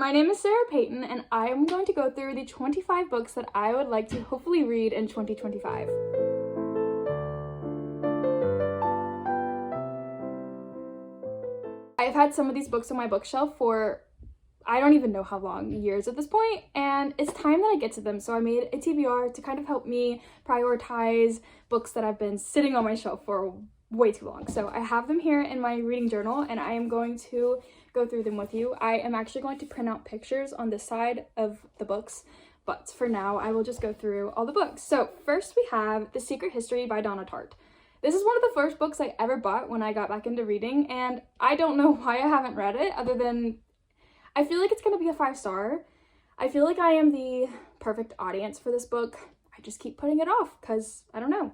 My name is Sarah Payton, and I am going to go through the 25 books that I would like to hopefully read in 2025. I've had some of these books on my bookshelf for I don't even know how long, years at this point, and it's time that I get to them. So I made a TBR to kind of help me prioritize books that have been sitting on my shelf for way too long. So I have them here in my reading journal, and I am going to go through them with you. I am actually going to print out pictures on this side of the books, but for now I will just go through all the books. So first we have The Secret History by Donna Tartt. This is one of the first books I ever bought when I got back into reading, and I don't know why I haven't read it other than I feel like it's going to be a 5-star. I feel like I am the perfect audience for this book. I just keep putting it off because I don't know.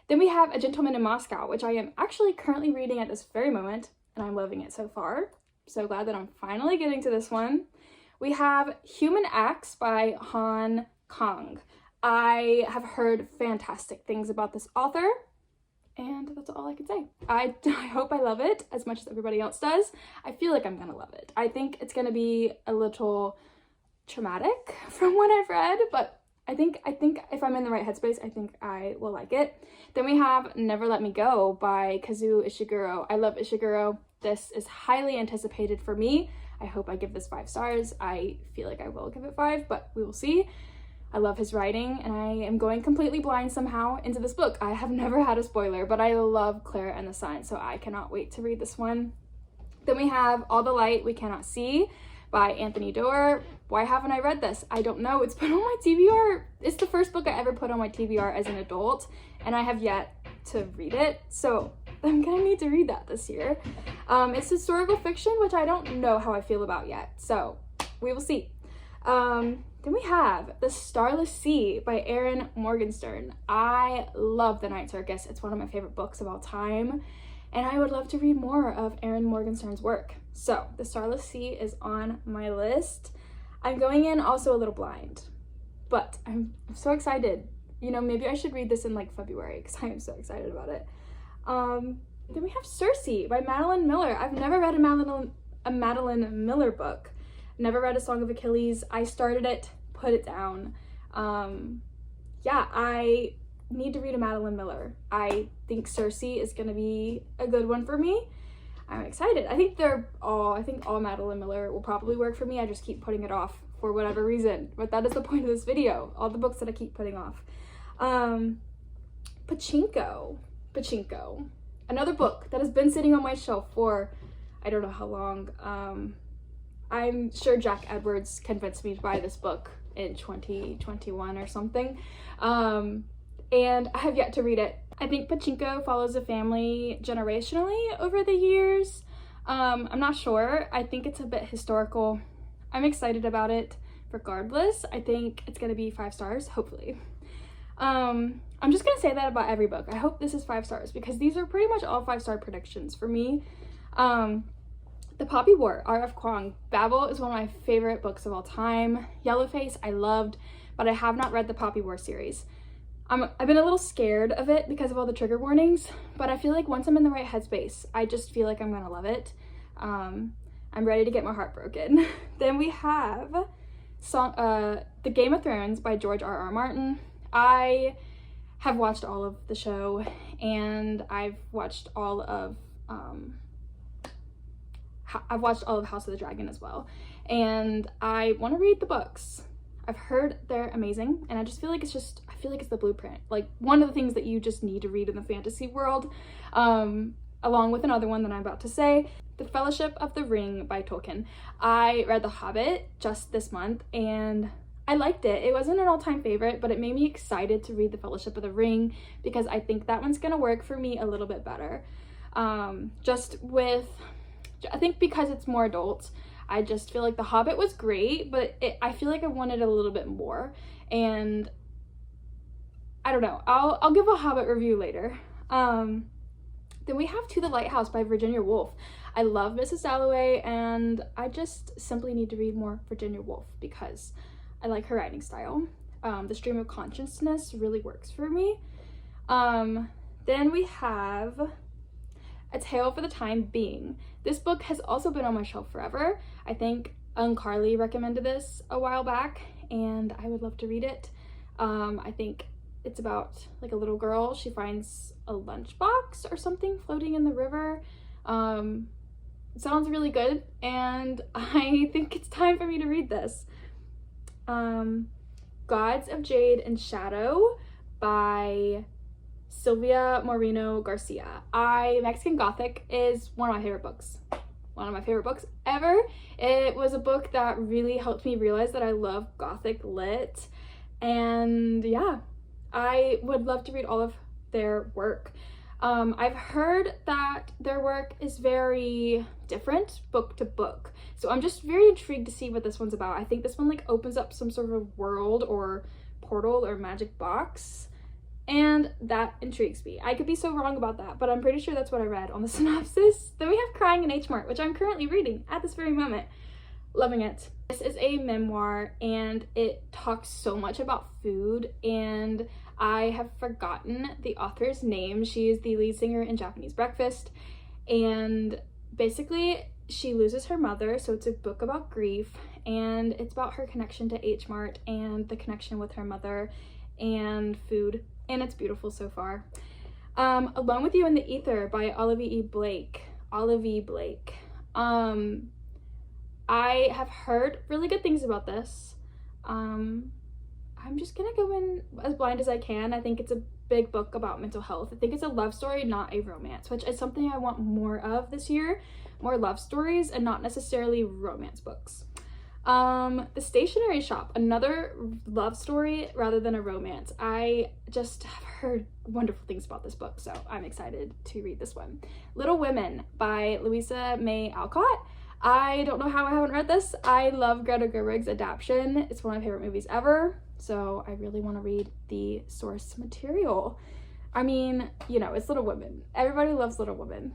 Then we have A Gentleman in Moscow, which I am actually currently reading at this very moment, and I'm loving it so far. So glad that I'm finally getting to this one. We have Human Acts by Han Kang. I have heard fantastic things about this author, and that's all I can say. I hope I love it as much as everybody else does. I feel like I'm gonna love it. I think it's gonna be a little traumatic from what I've read, but I think if I'm in the right headspace, I think I will like it. Then we have Never Let Me Go by Kazuo Ishiguro. I love Ishiguro. This is highly anticipated for me. I hope I give this 5 stars. I feel like I will give it 5, but we will see. I love his writing, and I am going completely blind somehow into this book. I have never had a spoiler, but I love Clara and the Sun, so I cannot wait to read this one. Then we have All the Light We Cannot See by Anthony Doerr. Why haven't I read this? I don't know. It's been on my TBR. It's the first book I ever put on my TBR as an adult, and I have yet to read it, so I'm gonna need to read that this year. It's historical fiction, which I don't know how I feel about yet, so we will see. Then we have The Starless Sea by Erin Morgenstern. I love The Night Circus. It's one of my favorite books of all time, and I would love to read more of Erin Morgenstern's work. So The Starless Sea is on my list. I'm going in also a little blind, but I'm so excited. You know, maybe I should read this in like February because I am so excited about it. Then we have Circe by Madeline Miller. I've never read a Madeline Miller book. Never read A Song of Achilles. I started it, put it down. Yeah, I need to read a Madeline Miller. I think Circe is gonna be a good one for me. I'm excited. I think all Madeline Miller will probably work for me. I just keep putting it off for whatever reason, but that is the point of this video. All the books that I keep putting off. Pachinko. Another book that has been sitting on my shelf for I don't know how long. I'm sure Jack Edwards convinced me to buy this book in 2021 or something, and I have yet to read it. I think Pachinko follows a family generationally over the years. I'm not sure. I think it's a bit historical. I'm excited about it regardless. I think it's gonna be 5 stars, hopefully. I'm just gonna say that about every book. I hope this is 5 stars because these are pretty much all 5-star predictions for me. The Poppy War, R.F. Kuang. Babel is one of my favorite books of all time. Yellowface I loved, but I have not read the Poppy War series. I've been a little scared of it because of all the trigger warnings, but I feel like once I'm in the right headspace, I just feel like I'm gonna love it. I'm ready to get my heart broken. Then we have The Game of Thrones by George R.R. Martin. I have watched all of the show, and I've watched all of House of the Dragon as well, and I want to read the books. I've heard they're amazing, and I just feel like it's the blueprint, like one of the things that you just need to read in the fantasy world, along with another one that I'm about to say, The Fellowship of the Ring by Tolkien. I read The Hobbit just this month, and I liked it. It wasn't an all-time favorite, but it made me excited to read The Fellowship of the Ring because I think that one's gonna work for me a little bit better. I think because it's more adult, I just feel like The Hobbit was great, but I feel like I wanted a little bit more, and I don't know. I'll give a Hobbit review later. Then we have To the Lighthouse by Virginia Woolf. I love Mrs. Dalloway, and I just simply need to read more Virginia Woolf because I like her writing style. The Stream of Consciousness really works for me. Then we have A Tale for the Time Being. This book has also been on my shelf forever. I think Carly recommended this a while back, and I would love to read it. I think it's about like a little girl. She finds a lunchbox or something floating in the river. It sounds really good, and I think it's time for me to read this. Gods of Jade and Shadow by Silvia Moreno Garcia. Mexican Gothic is one of my favorite books. One of my favorite books ever. It was a book that really helped me realize that I love Gothic lit. And yeah, I would love to read all of their work. I've heard that their work is very different book to book. So I'm just very intrigued to see what this one's about. I think this one like opens up some sort of world or portal or magic box, and that intrigues me. I could be so wrong about that, but I'm pretty sure that's what I read on the synopsis. Then we have Crying in H Mart, which I'm currently reading at this very moment. Loving it. This is a memoir, and it talks so much about food, and I have forgotten the author's name. She is the lead singer in Japanese Breakfast, and basically she loses her mother, so it's a book about grief, and it's about her connection to H Mart and the connection with her mother and food, and it's beautiful so far. Alone with You in the Ether by Olivia Blake. I have heard really good things about this. I'm just gonna go in as blind as I can. I think it's a big book about mental health. I think it's a love story, not a romance, which is something I want more of this year. More love stories and not necessarily romance books. The Stationery Shop, another love story rather than a romance. I just have heard wonderful things about this book, so I'm excited to read this one. Little Women by Louisa May Alcott. I don't know how I haven't read this. I love Greta Gerwig's adaptation. It's one of my favorite movies ever, so I really want to read the source material. I mean, you know, it's Little Women. Everybody loves Little Women.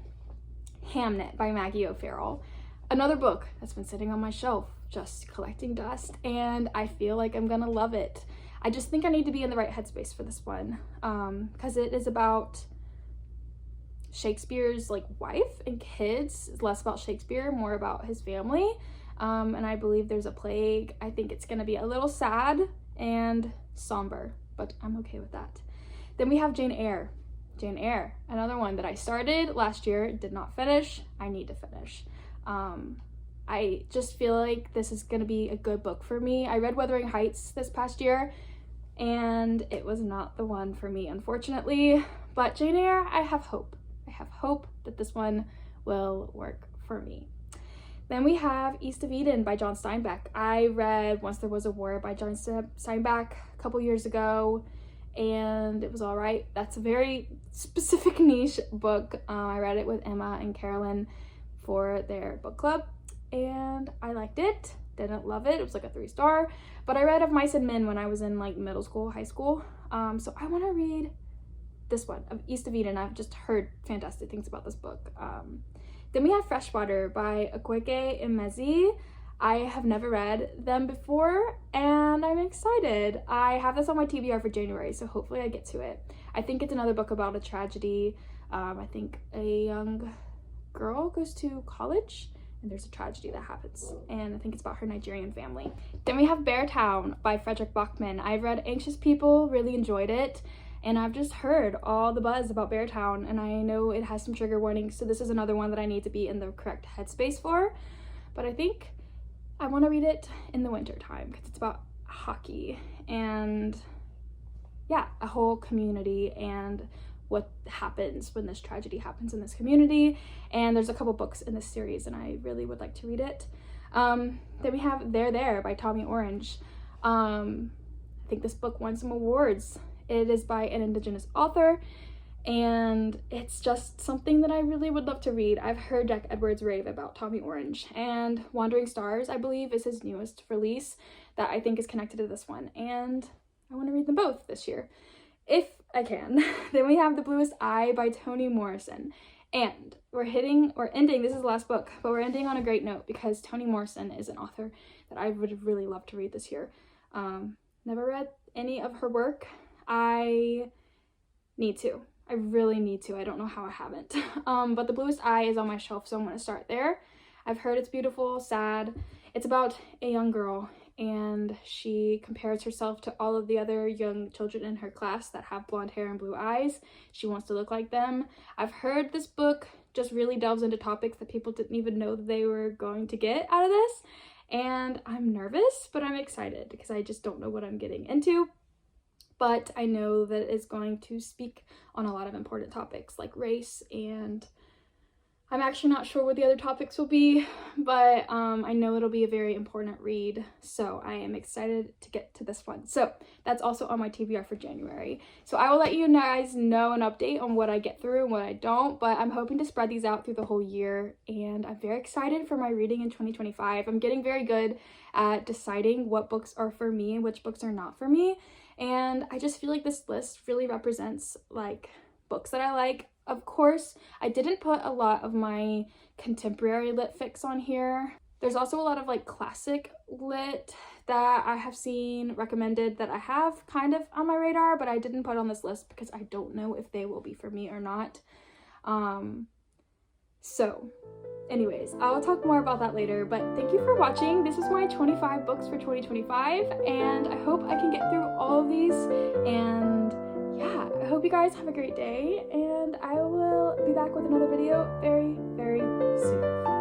Hamnet by Maggie O'Farrell. Another book that's been sitting on my shelf, just collecting dust, and I feel like I'm gonna love it. I just think I need to be in the right headspace for this one, because it is about Shakespeare's like wife and kids. It's less about Shakespeare, more about his family, and I believe there's a plague. I think it's gonna be a little sad and somber, but I'm okay with that. Then we have Jane Eyre. Jane Eyre, another one that I started last year, did not finish. I need to finish. I just feel like this is gonna be a good book for me. I read Wuthering Heights this past year, and it was not the one for me, unfortunately. But Jane Eyre, I have hope. I have hope that this one will work for me. Then we have East of Eden by John Steinbeck. I read Once There Was a War by John Steinbeck a couple years ago, and it was all right. That's a very specific niche book. I read it with Emma and Carolyn for their book club, and I liked it. Didn't love it. It was like a 3-star, but I read Of Mice and Men when I was in like middle school, high school. So I want to read this one, of East of Eden. I've just heard fantastic things about this book. Then we have Freshwater by Akwaeke Emezi. I have never read them before, and I'm excited. I have this on my TBR for January, so hopefully I get to it. I think it's another book about a tragedy. I think a young girl goes to college, and there's a tragedy that happens, and I think it's about her Nigerian family. Then we have Beartown by Frederick Bachman. I've read Anxious People, really enjoyed it, and I've just heard all the buzz about Beartown, and I know it has some trigger warnings, so this is another one that I need to be in the correct headspace for. But I think I want to read it in the winter time because it's about hockey and yeah, a whole community and what happens when this tragedy happens in this community. And there's a couple books in this series, and I really would like to read it. Then we have There by Tommy Orange. I think this book won some awards. It is by an Indigenous author, and it's just something that I really would love to read. I've heard Jack Edwards rave about Tommy Orange, and Wandering Stars, I believe, is his newest release that I think is connected to this one, and I want to read them both this year, if I can. Then we have The Bluest Eye by Toni Morrison, and we're ending, this is the last book, but we're ending on a great note because Toni Morrison is an author that I would really love to read this year. Never read any of her work. I need to. I really need to. I don't know how I haven't. But The Bluest Eye is on my shelf, so I'm going to start there. I've heard it's beautiful, sad. It's about a young girl, and she compares herself to all of the other young children in her class that have blonde hair and blue eyes. She wants to look like them. I've heard this book just really delves into topics that people didn't even know they were going to get out of this, and I'm nervous, but I'm excited because I just don't know what I'm getting into. But I know that it's going to speak on a lot of important topics like race, and I'm actually not sure what the other topics will be, but I know it'll be a very important read, so I am excited to get to this one. So that's also on my TBR for January. So I will let you guys know an update on what I get through and what I don't, but I'm hoping to spread these out through the whole year, and I'm very excited for my reading in 2025. I'm getting very good at deciding what books are for me and which books are not for me, and I just feel like this list really represents like books that I like. Of course, I didn't put a lot of my contemporary lit fics on here. There's also a lot of like classic lit that I have seen recommended that I have kind of on my radar, but I didn't put on this list because I don't know if they will be for me or not. So anyways, I'll talk more about that later, but thank you for watching. This was my 25 books for 2025, and I hope I can get through all of these, and yeah, I hope you guys have a great day, and I will be back with another video very, very soon.